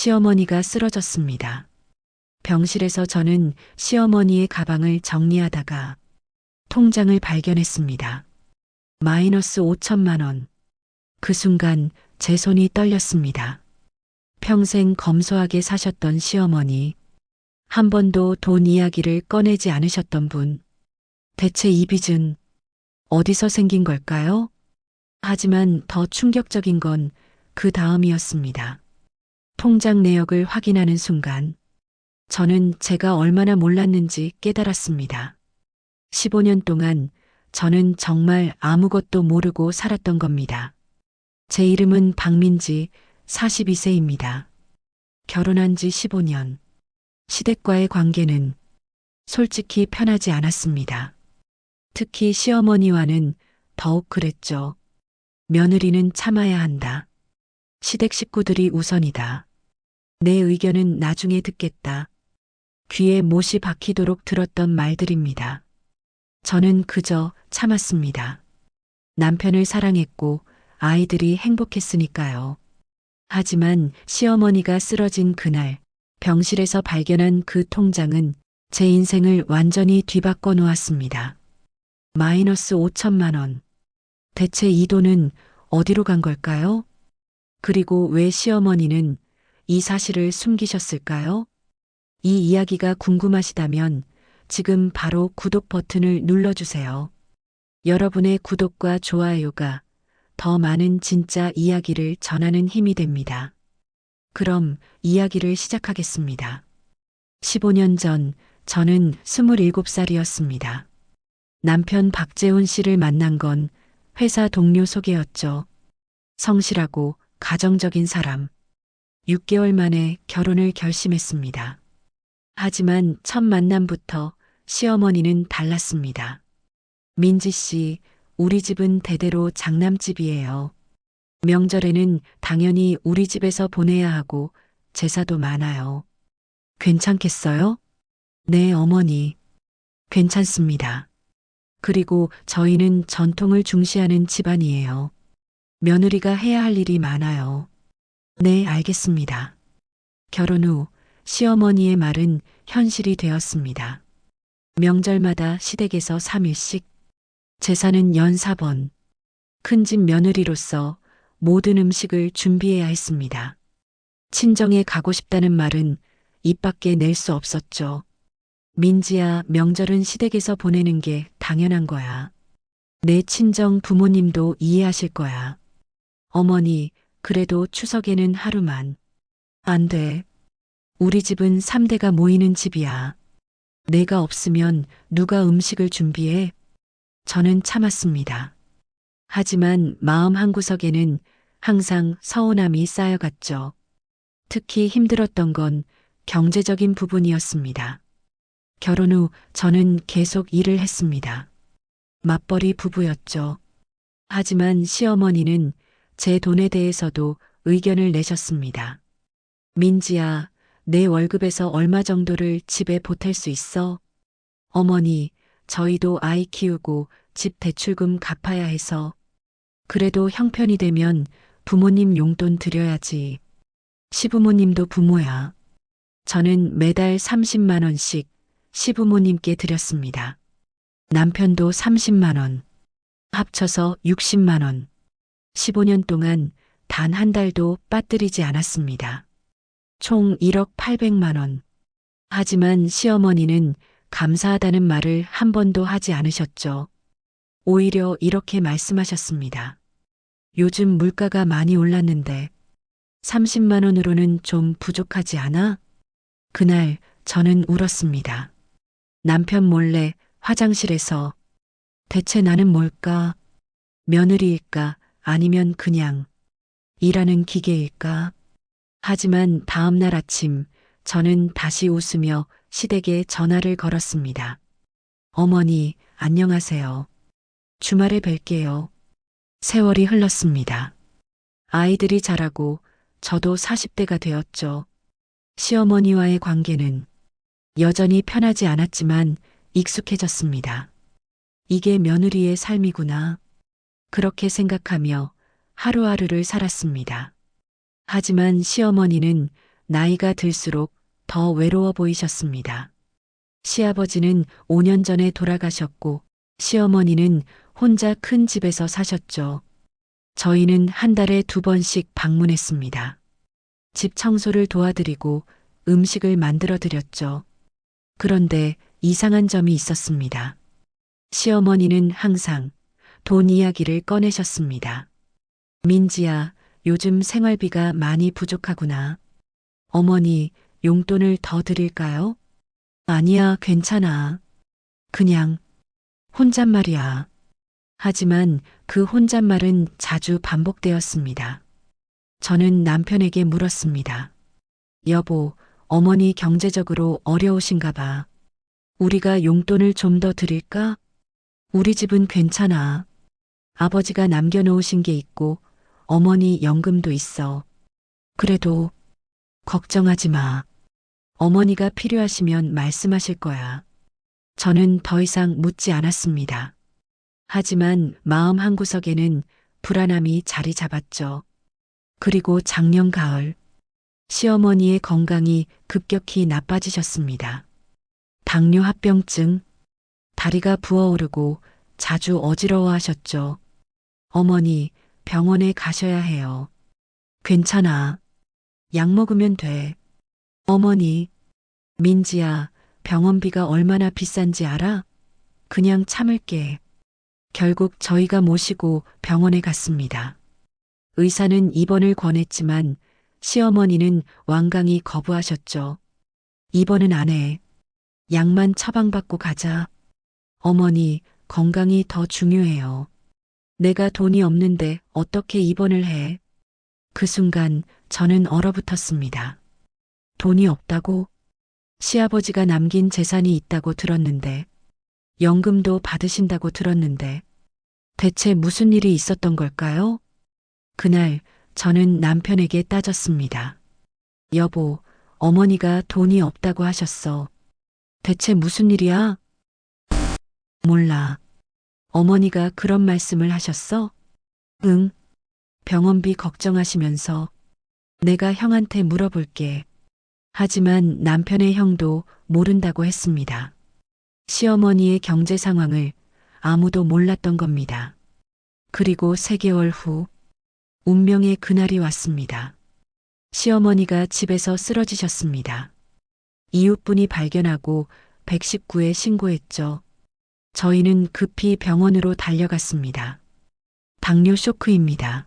시어머니가 쓰러졌습니다. 병실에서 저는 시어머니의 가방을 정리하다가 통장을 발견했습니다. 마이너스 5천만 원. 그 순간 제 손이 떨렸습니다. 평생 검소하게 사셨던 시어머니, 한 번도 돈 이야기를 꺼내지 않으셨던 분. 대체 이 빚은 어디서 생긴 걸까요? 하지만 더 충격적인 건 그 다음이었습니다. 통장 내역을 확인하는 순간 저는 제가 얼마나 몰랐는지 깨달았습니다. 15년 동안 저는 정말 아무것도 모르고 살았던 겁니다. 제 이름은 박민지, 42세입니다. 결혼한 지 15년. 시댁과의 관계는 솔직히 편하지 않았습니다. 특히 시어머니와는 더욱 그랬죠. 며느리는 참아야 한다. 시댁 식구들이 우선이다. 내 의견은 나중에 듣겠다. 귀에 못이 박히도록 들었던 말들입니다. 저는 그저 참았습니다. 남편을 사랑했고 아이들이 행복했으니까요. 하지만 시어머니가 쓰러진 그날 병실에서 발견한 그 통장은 제 인생을 완전히 뒤바꿔 놓았습니다. 마이너스 5천만 원. 대체 이 돈은 어디로 간 걸까요? 그리고 왜 시어머니는 이 사실을 숨기셨을까요? 이 이야기가 궁금하시다면 지금 바로 구독 버튼을 눌러주세요. 여러분의 구독과 좋아요가 더 많은 진짜 이야기를 전하는 힘이 됩니다. 그럼 이야기를 시작하겠습니다. 15년 전 저는 27살이었습니다. 남편 박재훈 씨를 만난 건 회사 동료 소개였죠. 성실하고 가정적인 사람. 6개월 만에 결혼을 결심했습니다. 하지만 첫 만남부터 시어머니는 달랐습니다. 민지 씨, 우리 집은 대대로 장남집이에요. 명절에는 당연히 우리 집에서 보내야 하고 제사도 많아요. 괜찮겠어요? 네, 어머니. 괜찮습니다. 그리고 저희는 전통을 중시하는 집안이에요. 며느리가 해야 할 일이 많아요. 네, 알겠습니다. 결혼 후 시어머니의 말은 현실이 되었습니다. 명절마다 시댁에서 3일씩, 제사는 연 4번. 큰집 며느리로서 모든 음식을 준비해야 했습니다. 친정에 가고 싶다는 말은 입 밖에 낼 수 없었죠. 민지야, 명절은 시댁에서 보내는 게 당연한 거야. 내 친정 부모님도 이해하실 거야. 어머니, 그래도 추석에는 하루만. 안 돼. 우리 집은 3대가 모이는 집이야. 내가 없으면 누가 음식을 준비해? 저는 참았습니다. 하지만 마음 한구석에는 항상 서운함이 쌓여갔죠. 특히 힘들었던 건 경제적인 부분이었습니다. 결혼 후 저는 계속 일을 했습니다. 맞벌이 부부였죠. 하지만 시어머니는 제 돈에 대해서도 의견을 내셨습니다. 민지야, 내 월급에서 얼마 정도를 집에 보탤 수 있어? 어머니, 저희도 아이 키우고 집 대출금 갚아야 해서. 그래도 형편이 되면 부모님 용돈 드려야지. 시부모님도 부모야. 저는 매달 30만 원씩 시부모님께 드렸습니다. 남편도 30만 원. 합쳐서 60만 원. 15년 동안 단 한 달도 빠뜨리지 않았습니다. 총 1억 800만 원. 하지만 시어머니는 감사하다는 말을 한 번도 하지 않으셨죠. 오히려 이렇게 말씀하셨습니다. 요즘 물가가 많이 올랐는데 30만 원으로는 좀 부족하지 않아? 그날 저는 울었습니다. 남편 몰래 화장실에서 대체 나는 뭘까? 며느리일까? 아니면 그냥 일하는 기계일까? 하지만 다음 날 아침 저는 다시 웃으며 시댁에 전화를 걸었습니다. 어머니, 안녕하세요. 주말에 뵐게요. 세월이 흘렀습니다. 아이들이 자라고 저도 40대가 되었죠. 시어머니와의 관계는 여전히 편하지 않았지만 익숙해졌습니다. 이게 며느리의 삶이구나. 그렇게 생각하며 하루하루를 살았습니다. 하지만 시어머니는 나이가 들수록 더 외로워 보이셨습니다. 시아버지는 5년 전에 돌아가셨고 시어머니는 혼자 큰 집에서 사셨죠. 저희는 한 달에 2번씩 방문했습니다. 집 청소를 도와드리고 음식을 만들어 드렸죠. 그런데 이상한 점이 있었습니다. 시어머니는 항상 돈 이야기를 꺼내셨습니다. 민지야, 요즘 생활비가 많이 부족하구나. 어머니, 용돈을 더 드릴까요? 아니야, 괜찮아. 그냥 혼잣말이야. 하지만 그 혼잣말은 자주 반복되었습니다. 저는 남편에게 물었습니다. 여보, 어머니 경제적으로 어려우신가 봐. 우리가 용돈을 좀 더 드릴까? 우리 집은 괜찮아. 아버지가 남겨놓으신 게 있고 어머니 연금도 있어. 그래도 걱정하지 마. 어머니가 필요하시면 말씀하실 거야. 저는 더 이상 묻지 않았습니다. 하지만 마음 한구석에는 불안함이 자리 잡았죠. 그리고 작년 가을, 시어머니의 건강이 급격히 나빠지셨습니다. 당뇨 합병증, 다리가 부어오르고 자주 어지러워하셨죠. 어머니, 병원에 가셔야 해요. 괜찮아. 약 먹으면 돼. 어머니, 민지야, 병원비가 얼마나 비싼지 알아? 그냥 참을게. 결국 저희가 모시고 병원에 갔습니다. 의사는 입원을 권했지만 시어머니는 완강히 거부하셨죠. 입원은 안 해. 약만 처방받고 가자. 어머니, 건강이 더 중요해요. 내가 돈이 없는데 어떻게 입원을 해? 그 순간 저는 얼어붙었습니다. 돈이 없다고? 시아버지가 남긴 재산이 있다고 들었는데, 연금도 받으신다고 들었는데, 대체 무슨 일이 있었던 걸까요? 그날 저는 남편에게 따졌습니다. 여보, 어머니가 돈이 없다고 하셨어. 대체 무슨 일이야? 몰라. 어머니가 그런 말씀을 하셨어? 응. 병원비 걱정하시면서 내가 형한테 물어볼게. 하지만 남편의 형도 모른다고 했습니다. 시어머니의 경제 상황을 아무도 몰랐던 겁니다. 그리고 3개월 후 운명의 그날이 왔습니다. 시어머니가 집에서 쓰러지셨습니다. 이웃분이 발견하고 119에 신고했죠. 저희는 급히 병원으로 달려갔습니다. 당뇨 쇼크입니다.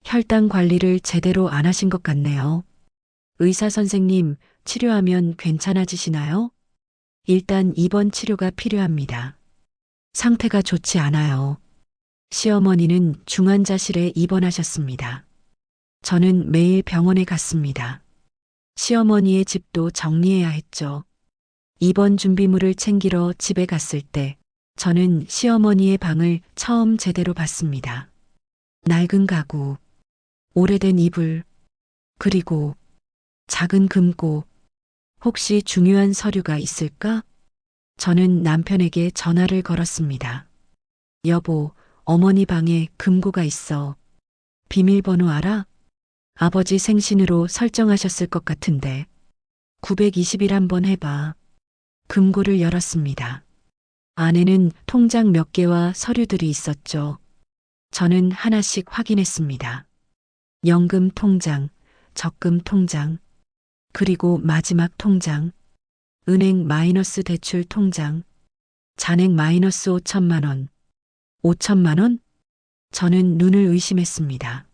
혈당 관리를 제대로 안 하신 것 같네요. 의사 선생님, 치료하면 괜찮아지시나요? 일단 입원 치료가 필요합니다. 상태가 좋지 않아요. 시어머니는 중환자실에 입원하셨습니다. 저는 매일 병원에 갔습니다. 시어머니의 집도 정리해야 했죠. 입원 준비물을 챙기러 집에 갔을 때 저는 시어머니의 방을 처음 제대로 봤습니다. 낡은 가구, 오래된 이불, 그리고 작은 금고, 혹시 중요한 서류가 있을까? 저는 남편에게 전화를 걸었습니다. 여보, 어머니 방에 금고가 있어. 비밀번호 알아? 아버지 생신으로 설정하셨을 것 같은데. 920일 한번 해봐. 금고를 열었습니다. 안에는 통장 몇 개와 서류들이 있었죠. 저는 하나씩 확인했습니다. 연금 통장, 적금 통장, 그리고 마지막 통장, 은행 마이너스 대출 통장, 잔액 마이너스 5천만 원. 5천만 원? 저는 눈을 의심했습니다.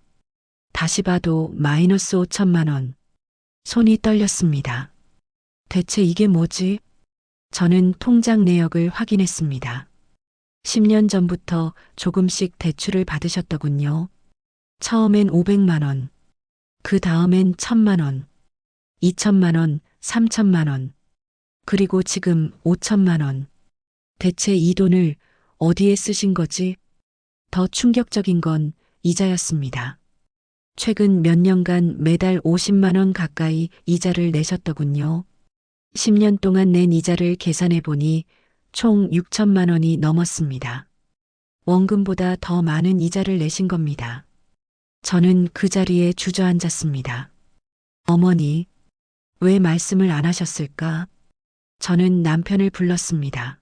다시 봐도 마이너스 5천만 원. 손이 떨렸습니다. 대체 이게 뭐지? 저는 통장 내역을 확인했습니다. 10년 전부터 조금씩 대출을 받으셨더군요. 처음엔 500만 원, 그 다음엔 1,000만 원, 2천만 원, 3천만 원, 그리고 지금 5천만 원. 대체 이 돈을 어디에 쓰신 거지? 더 충격적인 건 이자였습니다. 최근 몇 년간 매달 50만 원 가까이 이자를 내셨더군요. 10년 동안 낸 이자를 계산해 보니 총 6천만 원이 넘었습니다. 원금보다 더 많은 이자를 내신 겁니다. 저는 그 자리에 주저앉았습니다. 어머니, 왜 말씀을 안 하셨을까? 저는 남편을 불렀습니다.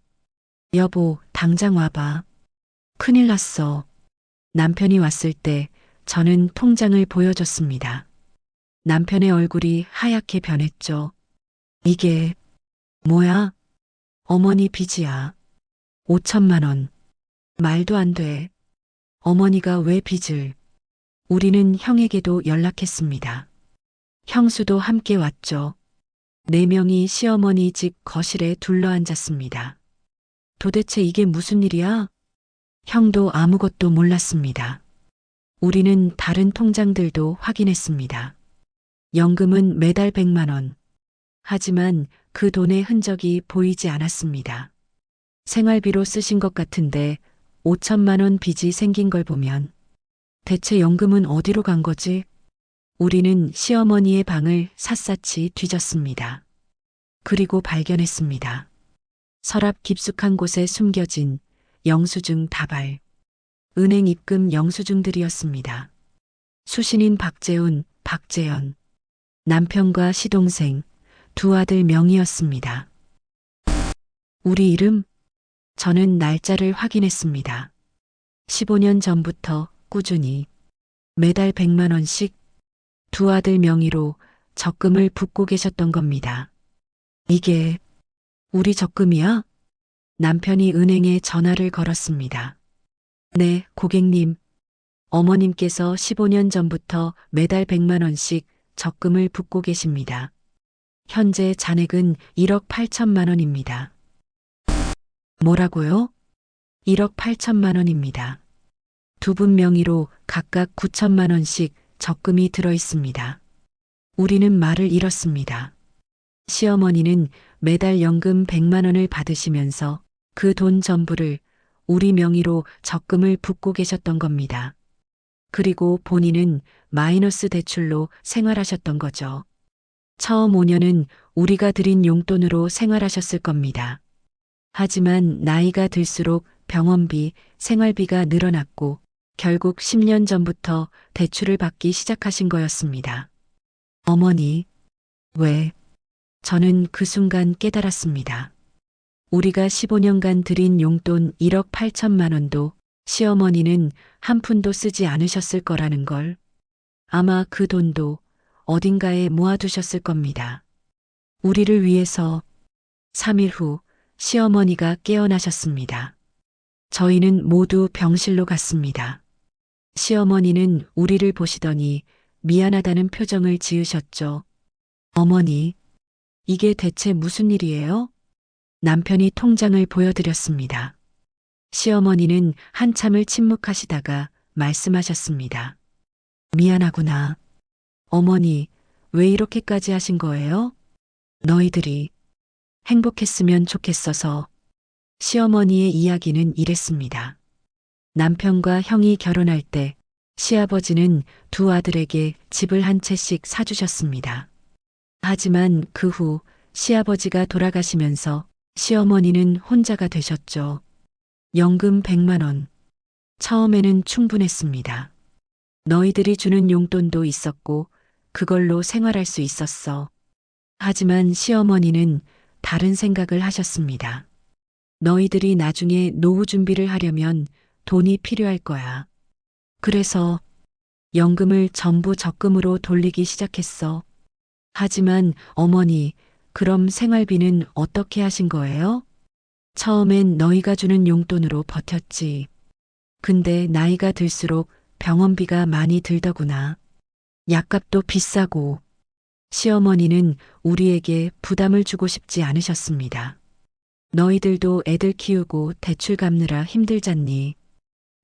여보, 당장 와봐. 큰일 났어. 남편이 왔을 때 저는 통장을 보여줬습니다. 남편의 얼굴이 하얗게 변했죠. 이게 뭐야? 어머니 빚이야. 5천만 원. 말도 안 돼. 어머니가 왜 빚을? 우리는 형에게도 연락했습니다. 형수도 함께 왔죠. 네 명이 시어머니 집 거실에 둘러앉았습니다. 도대체 이게 무슨 일이야? 형도 아무것도 몰랐습니다. 우리는 다른 통장들도 확인했습니다. 연금은 매달 100만 원. 하지만 그 돈의 흔적이 보이지 않았습니다. 생활비로 쓰신 것 같은데 5천만 원 빚이 생긴 걸 보면 대체 연금은 어디로 간 거지? 우리는 시어머니의 방을 샅샅이 뒤졌습니다. 그리고 발견했습니다. 서랍 깊숙한 곳에 숨겨진 영수증 다발. 은행 입금 영수증들이었습니다. 수신인 박재훈, 박재현. 남편과 시동생, 두 아들 명의였습니다. 우리 이름? 저는 날짜를 확인했습니다. 15년 전부터 꾸준히 매달 100만 원씩 두 아들 명의로 적금을 붓고 계셨던 겁니다. 이게 우리 적금이야? 남편이 은행에 전화를 걸었습니다. 네, 고객님. 어머님께서 15년 전부터 매달 100만 원씩 적금을 붓고 계십니다. 현재 잔액은 1억 8천만 원입니다. 뭐라고요? 1억 8천만 원입니다. 두 분 명의로 각각 9천만 원씩 적금이 들어 있습니다. 우리는 말을 잃었습니다. 시어머니는 매달 연금 100만 원을 받으시면서 그 돈 전부를 우리 명의로 적금을 붓고 계셨던 겁니다. 그리고 본인은 마이너스 대출로 생활하셨던 거죠. 처음 5년은 우리가 드린 용돈으로 생활하셨을 겁니다. 하지만 나이가 들수록 병원비, 생활비가 늘어났고 결국 10년 전부터 대출을 받기 시작하신 거였습니다. 어머니, 왜? 저는 그 순간 깨달았습니다. 우리가 15년간 드린 용돈 1억 8천만 원도 시어머니는 한 푼도 쓰지 않으셨을 거라는 걸. 아마 그 돈도 어딘가에 모아두셨을 겁니다. 우리를 위해서 3일 후 시어머니가 깨어나셨습니다. 저희는 모두 병실로 갔습니다. 시어머니는 우리를 보시더니 미안하다는 표정을 지으셨죠. 어머니, 이게 대체 무슨 일이에요? 남편이 통장을 보여드렸습니다. 시어머니는 한참을 침묵하시다가 말씀하셨습니다. 미안하구나. 어머니, 왜 이렇게까지 하신 거예요? 너희들이 행복했으면 좋겠어서. 시어머니의 이야기는 이랬습니다. 남편과 형이 결혼할 때 시아버지는 두 아들에게 집을 한 채씩 사주셨습니다. 하지만 그 후 시아버지가 돌아가시면서 시어머니는 혼자가 되셨죠. 연금 100만 원. 처음에는 충분했습니다. 너희들이 주는 용돈도 있었고 그걸로 생활할 수 있었어. 하지만 시어머니는 다른 생각을 하셨습니다. 너희들이 나중에 노후 준비를 하려면 돈이 필요할 거야. 그래서 연금을 전부 적금으로 돌리기 시작했어. 하지만 어머니, 그럼 생활비는 어떻게 하신 거예요? 처음엔 너희가 주는 용돈으로 버텼지. 근데 나이가 들수록 병원비가 많이 들더구나. 약값도 비싸고. 시어머니는 우리에게 부담을 주고 싶지 않으셨습니다. 너희들도 애들 키우고 대출 갚느라 힘들잖니.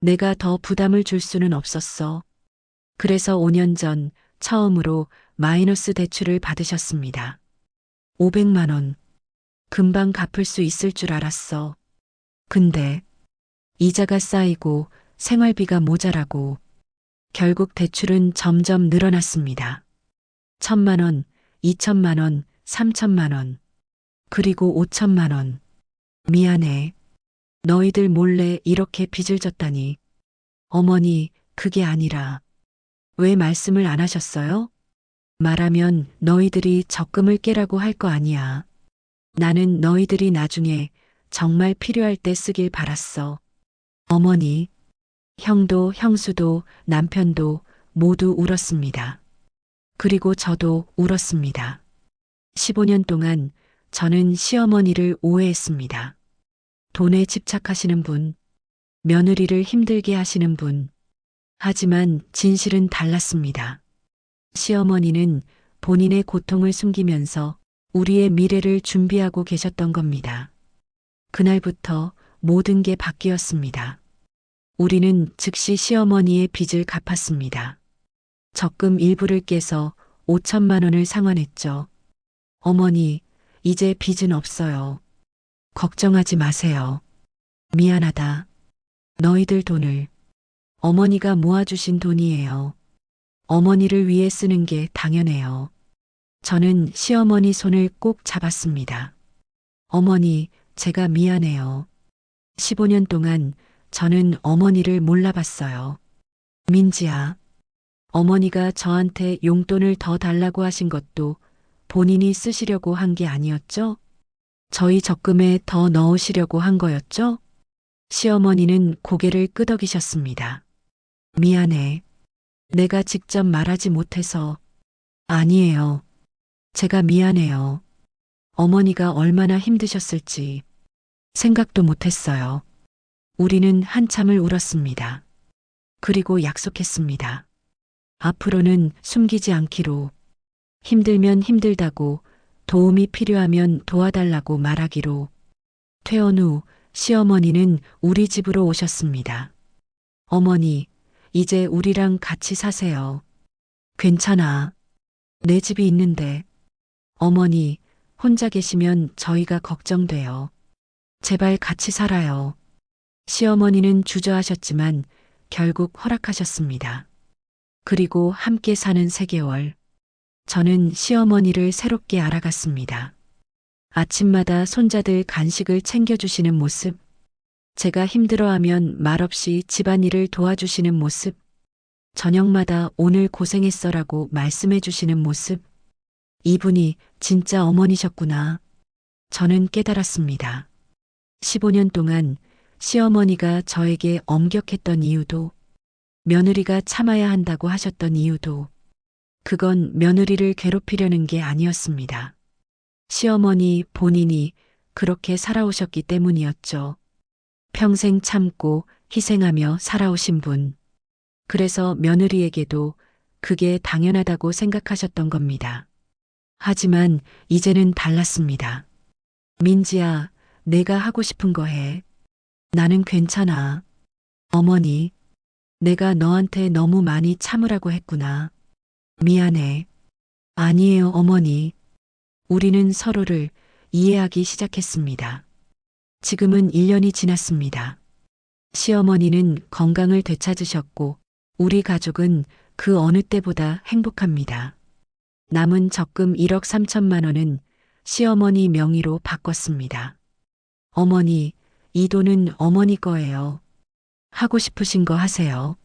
내가 더 부담을 줄 수는 없었어. 그래서 5년 전 처음으로 마이너스 대출을 받으셨습니다. 500만 원. 금방 갚을 수 있을 줄 알았어. 근데 이자가 쌓이고 생활비가 모자라고 결국 대출은 점점 늘어났습니다. 1,000만 원, 2천만 원, 3천만 원, 그리고 5천만 원. 미안해. 너희들 몰래 이렇게 빚을 졌다니. 어머니, 그게 아니라. 왜 말씀을 안 하셨어요? 말하면 너희들이 적금을 깨라고 할 거 아니야. 나는 너희들이 나중에 정말 필요할 때 쓰길 바랐어. 어머니, 형도 형수도 남편도 모두 울었습니다. 그리고 저도 울었습니다. 15년 동안 저는 시어머니를 오해했습니다. 돈에 집착하시는 분, 며느리를 힘들게 하시는 분. 하지만 진실은 달랐습니다. 시어머니는 본인의 고통을 숨기면서 우리의 미래를 준비하고 계셨던 겁니다. 그날부터 모든 게 바뀌었습니다. 우리는 즉시 시어머니의 빚을 갚았습니다. 적금 일부를 깨서 5천만 원을 상환했죠. 어머니, 이제 빚은 없어요. 걱정하지 마세요. 미안하다. 너희들 돈을. 어머니가 모아주신 돈이에요. 어머니를 위해 쓰는 게 당연해요. 저는 시어머니 손을 꼭 잡았습니다. 어머니, 제가 미안해요. 15년 동안 저는 어머니를 몰라봤어요. 민지야, 어머니가 저한테 용돈을 더 달라고 하신 것도 본인이 쓰시려고 한 게 아니었죠? 저희 적금에 더 넣으시려고 한 거였죠? 시어머니는 고개를 끄덕이셨습니다. 미안해. 내가 직접 말하지 못해서. 아니에요. 제가 미안해요. 어머니가 얼마나 힘드셨을지 생각도 못했어요. 우리는 한참을 울었습니다. 그리고 약속했습니다. 앞으로는 숨기지 않기로. 힘들면 힘들다고, 도움이 필요하면 도와달라고 말하기로. 퇴원 후 시어머니는 우리 집으로 오셨습니다. 어머니, 이제 우리랑 같이 사세요. 괜찮아. 내 집이 있는데. 어머니, 혼자 계시면 저희가 걱정돼요. 제발 같이 살아요. 시어머니는 주저하셨지만 결국 허락하셨습니다. 그리고 함께 사는 3개월. 저는 시어머니를 새롭게 알아갔습니다. 아침마다 손자들 간식을 챙겨주시는 모습, 제가 힘들어하면 말없이 집안일을 도와주시는 모습, 저녁마다 오늘 고생했어라고 말씀해 주시는 모습, 이분이 진짜 어머니셨구나. 저는 깨달았습니다. 15년 동안 시어머니가 저에게 엄격했던 이유도, 며느리가 참아야 한다고 하셨던 이유도, 그건 며느리를 괴롭히려는 게 아니었습니다. 시어머니 본인이 그렇게 살아오셨기 때문이었죠. 평생 참고 희생하며 살아오신 분. 그래서 며느리에게도 그게 당연하다고 생각하셨던 겁니다. 하지만 이제는 달랐습니다. 민지야, 내가 하고 싶은 거 해. 나는 괜찮아. 어머니, 내가 너한테 너무 많이 참으라고 했구나. 미안해. 아니에요, 어머니. 우리는 서로를 이해하기 시작했습니다. 지금은 1년이 지났습니다. 시어머니는 건강을 되찾으셨고, 우리 가족은 그 어느 때보다 행복합니다. 남은 적금 1억 3천만 원은 시어머니 명의로 바꿨습니다. 어머니, 이 돈은 어머니 거예요. 하고 싶으신 거 하세요.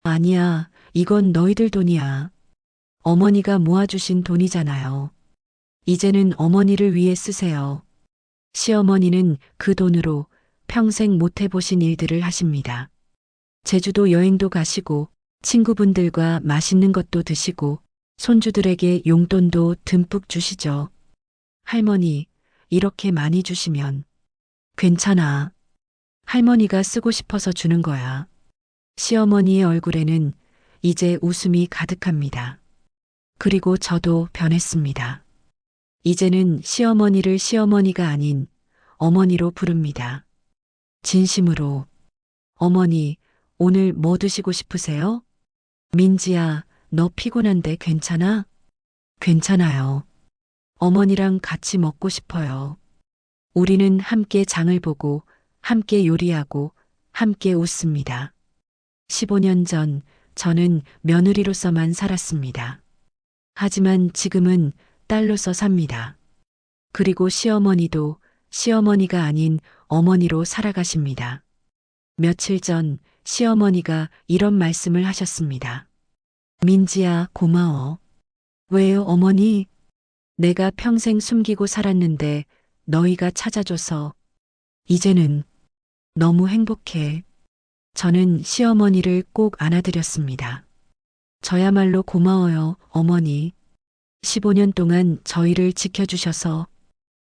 아니야, 이건 너희들 돈이야. 어머니가 모아주신 돈이잖아요. 이제는 어머니를 위해 쓰세요. 시어머니는 그 돈으로 평생 못 해보신 일들을 하십니다. 제주도 여행도 가시고 친구분들과 맛있는 것도 드시고 손주들에게 용돈도 듬뿍 주시죠. 할머니, 이렇게 많이 주시면 괜찮아. 할머니가 쓰고 싶어서 주는 거야. 시어머니의 얼굴에는 이제 웃음이 가득합니다. 그리고 저도 변했습니다. 이제는 시어머니를 시어머니가 아닌 어머니로 부릅니다. 진심으로. 어머니, 오늘 뭐 드시고 싶으세요? 민지야, 너 피곤한데 괜찮아? 괜찮아요. 어머니랑 같이 먹고 싶어요. 우리는 함께 장을 보고, 함께 요리하고, 함께 웃습니다. 15년 전 저는 며느리로서만 살았습니다. 하지만 지금은 딸로서 삽니다. 그리고 시어머니도 시어머니가 아닌 어머니로 살아가십니다. 며칠 전 시어머니가 이런 말씀을 하셨습니다. 민지야, 고마워. 왜요, 어머니? 내가 평생 숨기고 살았는데 너희가 찾아줘서 이제는 너무 행복해. 저는 시어머니를 꼭 안아드렸습니다. 저야말로 고마워요, 어머니. 15년 동안 저희를 지켜주셔서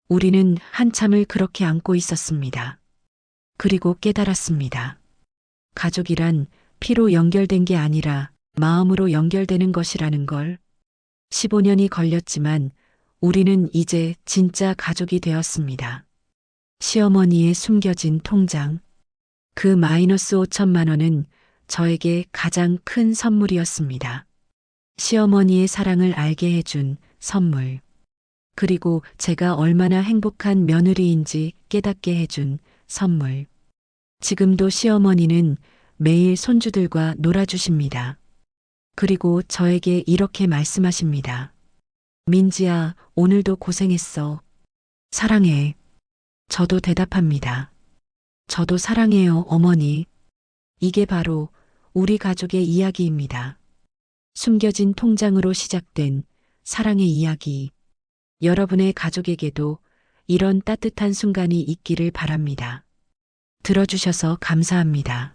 우리는 한참을 그렇게 안고 있었습니다. 그리고 깨달았습니다. 가족이란 피로 연결된 게 아니라 마음으로 연결되는 것이라는 걸. 15년이 걸렸지만 우리는 이제 진짜 가족이 되었습니다. 시어머니의 숨겨진 통장. 그 마이너스 5천만 원은 저에게 가장 큰 선물이었습니다. 시어머니의 사랑을 알게 해준 선물. 그리고 제가 얼마나 행복한 며느리인지 깨닫게 해준 선물. 지금도 시어머니는 매일 손주들과 놀아주십니다. 그리고 저에게 이렇게 말씀하십니다. 민지야, 오늘도 고생했어. 사랑해. 저도 대답합니다. 저도 사랑해요, 어머니. 이게 바로 우리 가족의 이야기입니다. 숨겨진 통장으로 시작된 사랑의 이야기. 여러분의 가족에게도 이런 따뜻한 순간이 있기를 바랍니다. 들어주셔서 감사합니다.